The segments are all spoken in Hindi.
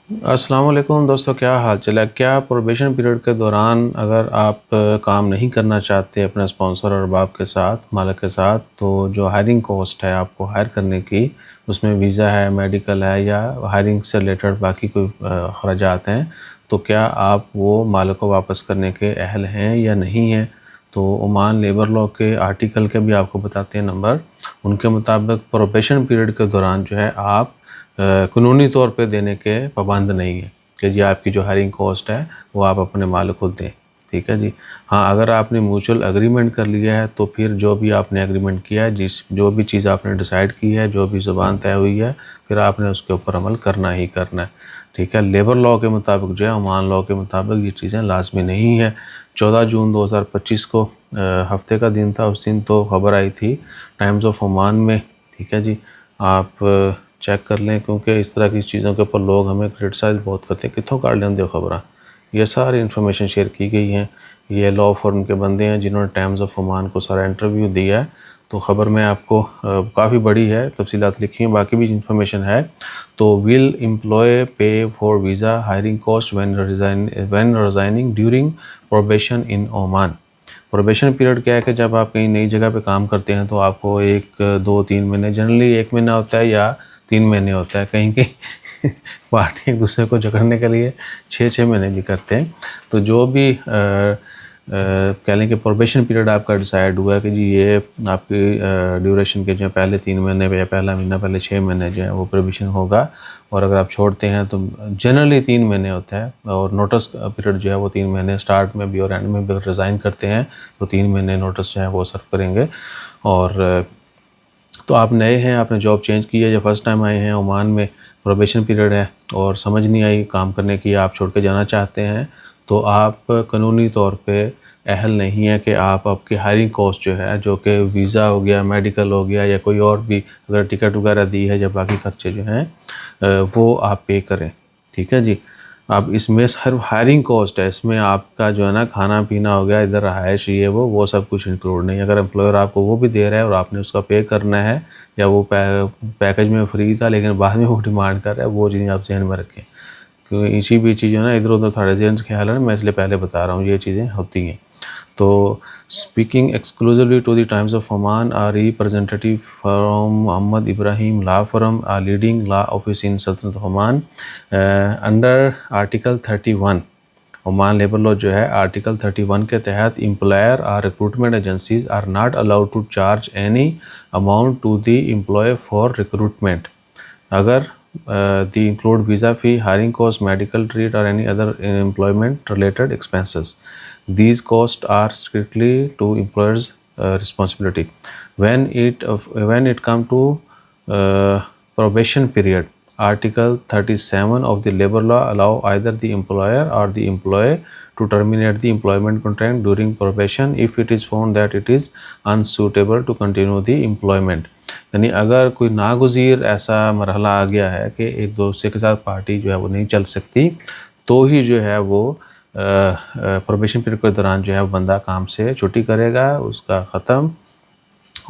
अस्सलाम वालेकुम दोस्तों, क्या हाल चाल है। क्या प्रोबेशन पीरियड के दौरान अगर आप काम नहीं करना चाहते अपने स्पॉन्सर और बाप के साथ, मालिक के साथ, तो जो हायरिंग कॉस्ट है आपको हायर करने की, उसमें वीज़ा है, मेडिकल है या हायरिंग से रिलेटेड बाकी कोई खर्चात हैं, तो क्या आप वो मालिक को वापस करने के अहल हैं या नहीं हैं। तो ओमान लेबर लॉ के आर्टिकल के भी आपको बताते हैं नंबर। उनके मुताबिक प्रोबेशन पीरियड के दौरान जो है आप कानूनी तौर पे देने के पाबंद नहीं है कि जी आपकी जो हायरिंग कॉस्ट है वो आप अपने मालिक को दें। ठीक है जी। हाँ, अगर आपने म्यूचुअल एग्रीमेंट कर लिया है तो फिर जो भी आपने एग्रीमेंट किया है, जो भी चीज़ आपने डिसाइड की है, जो भी ज़ुबान तय हुई है, फिर आपने उसके ऊपर अमल करना ही करना है। ठीक है। लेबर लॉ के मुताबिक जो है, ओमान लॉ के मुताबिक ये चीज़ें लाजमी नहीं है। 14 जून 2025 को हफ्ते का दिन था। उस दिन तो खबर आई थी टाइम्स ऑफ ओमान में। ठीक है जी। आप चेक कर लें, क्योंकि इस तरह की चीज़ों के ऊपर लोग हमें क्रिटिसाइज़ बहुत करते हैं, कितों काट लेंदे हो खबर। ये सारी इन्फॉर्मेशन शेयर की गई हैं। ये लॉ फर्म के बंदे हैं जिन्होंने टाइम्स ऑफ ओमान को सारा इंटरव्यू दिया है। तो ख़बर में आपको काफ़ी बड़ी है, तफसीलात लिखी हैं, बाकी भी इन्फॉर्मेशन है। तो विल एम्प्लॉय पे for visa hiring cost when resigning during probation in Oman. Probation period क्या है कि जब आप कहीं नई जगह पे काम करते हैं तो आपको 1, 2, 3 महीने, जनरली 1 महीना होता है या 3 महीने होता है, कहीं कहीं पार्टी एक दूसरे को जकड़ने के लिए 6 6 महीने भी करते हैं। तो जो भी कह लें कि प्रोबेशन पीरियड आपका डिसाइड हुआ है कि जी ये आपकी ड्यूरेशन के जो पहले 3 महीने या पहला महीना, पहले 6 महीने जो है वो प्रोबेशन होगा। और अगर आप छोड़ते हैं तो जनरली 3 महीने होता है। और नोटिस पीरियड जो है वो 3 महीने, स्टार्ट में भी और एंड में भी। अगर रिज़ाइन करते हैं तो 3 महीने नोटिस जो है वो सर्व करेंगे। और तो आप नए हैं, आपने जॉब चेंज की है या फर्स्ट टाइम आए हैं ओमान में, प्रोबेशन पीरियड है और समझ नहीं आई काम करने की, आप छोड़ के जाना चाहते हैं, तो आप कानूनी तौर पे अहल नहीं है कि आप आपकी हायरिंग कॉस्ट जो है, जो कि वीज़ा हो गया, मेडिकल हो गया या कोई और भी अगर टिकट वगैरह दी है या बाकी खर्चे जो हैं वो आप पे करें। ठीक है जी। अब इसमें सिर्फ हायरिंग कॉस्ट है, इसमें आपका जो है ना खाना पीना हो गया, इधर रहायश, ये वो सब कुछ इंक्लूड नहीं है। अगर एम्प्लॉयर आपको वो भी दे रहा है और आपने उसका पे करना है, या वो पैकेज में फ्री था लेकिन बाद में वो डिमांड कर रहा है, वो चीज़ें आप जहन में रखें, क्योंकि इसी भी चीज़ जो है ना इधर उधर थोड़े जहन ख्याल है ना, मैं इसलिए पहले बता रहा हूँ ये चीज़ें होती हैं। तो speaking exclusively to the Times of Oman our representative from Mohammed Ibrahim law firm, a leading law office in sultanate Oman under article 31। Oman labour law जो है आर्टिकल 31 के तहत एम्प्लॉयर और recruitment agencies are not allowed to charge any amount to the employee for recruitment अगर the include visa fee, hiring cost, medical treat or any other employment related expenses. These costs are strictly to employer's responsibility. When it come to probation period, Article 37 of the labor law allow either the employer or the employee to terminate the employment contract during probation if it is found that it is unsuitable to continue the employment. यानी अगर कोई नागुज़ीर ऐसा मरहला आ गया है कि एक दूसरे के साथ पार्टी जो है वो नहीं चल सकती, तो ही जो है वो प्रोबेशन पीरियड के दौरान जो है वो बंदा काम से छुट्टी करेगा, उसका ख़त्म,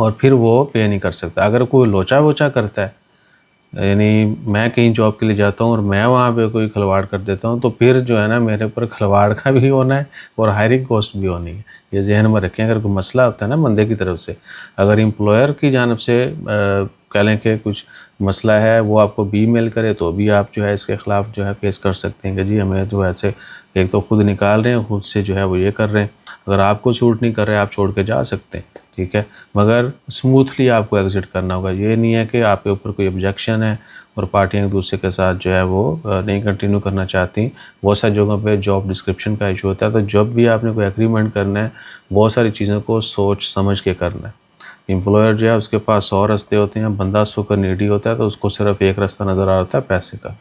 और फिर वो पे नहीं कर सकता। अगर कोई लोचा वोचा करता है, यानी मैं कहीं जॉब के लिए जाता हूँ और मैं वहाँ पे कोई खिलवाड़ कर देता हूँ, तो फिर जो है ना मेरे ऊपर खिलवाड़ का भी होना है और हायरिंग कॉस्ट भी होनी है। ये जहन में रखें। अगर कोई मसला होता है ना बंदे की तरफ से, अगर एम्प्लॉयर की जानिब से कह लें कि कुछ मसला है, वो आपको बी मेल करे, तो भी आप जो है इसके ख़िलाफ़ जो है केस कर सकते हैं कि जी हमें जो ऐसे एक तो ख़ुद निकाल रहे हैं, ख़ुद से जो है वो ये कर रहे हैं। अगर आपको सूट नहीं कर रहे, आप छोड़ के जा सकते हैं। ठीक है, मगर स्मूथली आपको एग्ज़िट करना होगा। ये नहीं है कि आपके ऊपर कोई ऑब्जेक्शन है और पार्टियाँ एक दूसरे के साथ जो है वो नहीं कंटिन्यू करना चाहती। बहुत सारी जगहों पे जॉब डिस्क्रिप्शन का इशू होता है, तो जब भी आपने कोई एग्रीमेंट करना है, बहुत सारी चीज़ों को सोच समझ के करना है। एम्प्लॉयर जो है उसके पास 100 रास्ते होते हैं, बंदा सुपर नीडी होता है तो उसको सिर्फ एक रास्ता नज़र आ रहा है पैसे का।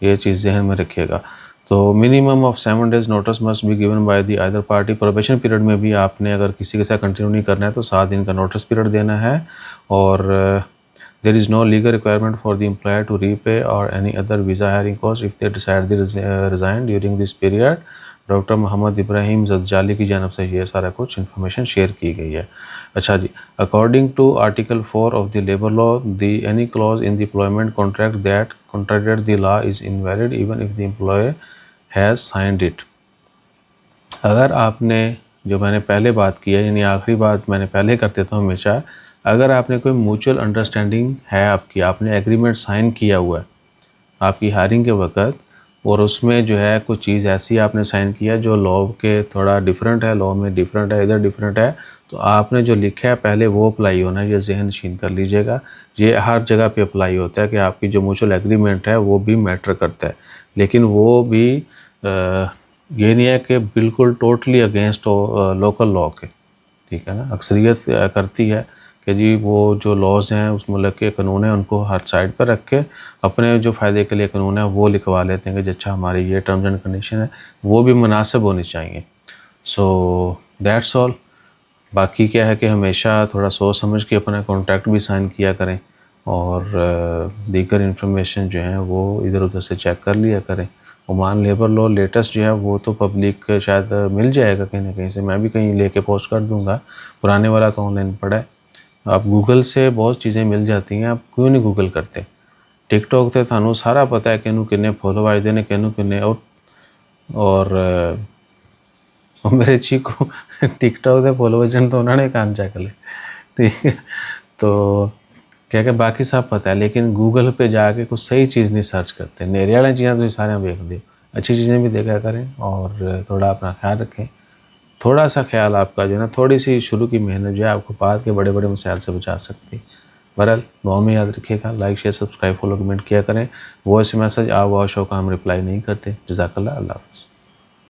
ये चीज़ जहन में रखिएगा। तो minimum of 7 days notice must be given by the other party. Probation period में भी आपने अगर किसी के साथ कंटिन्यू नहीं करना है तो 7 दिन का नोटिस पीरियड देना है। और there is no legal requirement for the employer to repay or any other visa hiring cost if they decide the resign during this period. Doctor Mohammed Ibrahim Zadjali की जानब से ये सारा कुछ इन्फॉर्मेशन शेयर की गई है। अच्छा जी, according to article 4 of the labour law, the any clause in the employment contract that contracted the law is invalid even if the employee has signed it. अगर आपने, जो मैंने पहले बात की है, यानी आखिरी बात मैंने पहले कर देता हूँ हमेशा, अगर आपने कोई म्यूचुअल अंडरस्टैंडिंग है आपकी, आपने एग्रीमेंट साइन किया हुआ है आपकी हायरिंग के वक्त, और उसमें जो है कुछ चीज़ ऐसी आपने साइन किया जो लॉ के थोड़ा डिफरेंट है, लॉ में डिफरेंट है, इधर डिफरेंट है, तो आपने जो लिखा है पहले वो अप्लाई होना है। ये ज़हन नशीन कर लीजिएगा। ये हर जगह पे अप्लाई होता है कि आपकी जो म्यूचुअल एग्रीमेंट है वो भी मैटर करता है, लेकिन वो भी ये नहीं है कि बिल्कुल टोटली अगेंस्ट हो लोकल लॉ के, ठीक है ना। अक्सरियत करती है कि जी वो जो लॉज़ हैं उस मुल्क के कानून हैं उनको हर साइड पर रख के अपने जो फ़ायदे के लिए कानून है वो लिखवा लेते हैं कि अच्छा हमारी ये टर्म्स एंड कंडीशन है, वो भी मुनासिब होनी चाहिए। So that's all. बाकी क्या है कि हमेशा थोड़ा सोच समझ के अपना कॉन्ट्रैक्ट भी साइन किया करें, और दीगर इन्फॉर्मेशन जो है वो इधर उधर से चेक कर लिया करें। ओमान लेबर लॉ लेटेस्ट जो है वो तो पब्लिक शायद मिल जाएगा कहीं ना कहीं से, मैं भी कहीं लेके पोस्ट कर दूंगा, पुराने वाला तो ऑनलाइन पड़ा है। आप गूगल से बहुत चीज़ें मिल जाती हैं, आप क्यों नहीं गूगल करते। टिकटॉक से थानू सारा पता है किनू किन्ने फॉलो आए देने, किनू किन्ने, और और मेरे चीकू टिकटॉक से फॉलो वजन तो उन्होंने काम चेक ले, ठीक है। तो क्या क्या बाकी सब पता है, लेकिन गूगल पे जाके कुछ सही चीज़ नहीं सर्च करते। नेरे वाली चीज़ें तो सारे देख दे, अच्छी चीज़ें भी देखा करें, और थोड़ा अपना ख्याल रखें। थोड़ा सा ख्याल आपका जो है ना, थोड़ी सी शुरू की मेहनत जो है आपको बाद के बड़े बड़े मसाइल से बचा सकती है। बहरहाल दुआ में याद रखिएगा, like share subscribe follow comment किया करें। वॉइस मैसेज वॉइस शो का हम रिप्लाई नहीं करते। जज़ाकल्लाह, अल्लाह हाफ़िज़।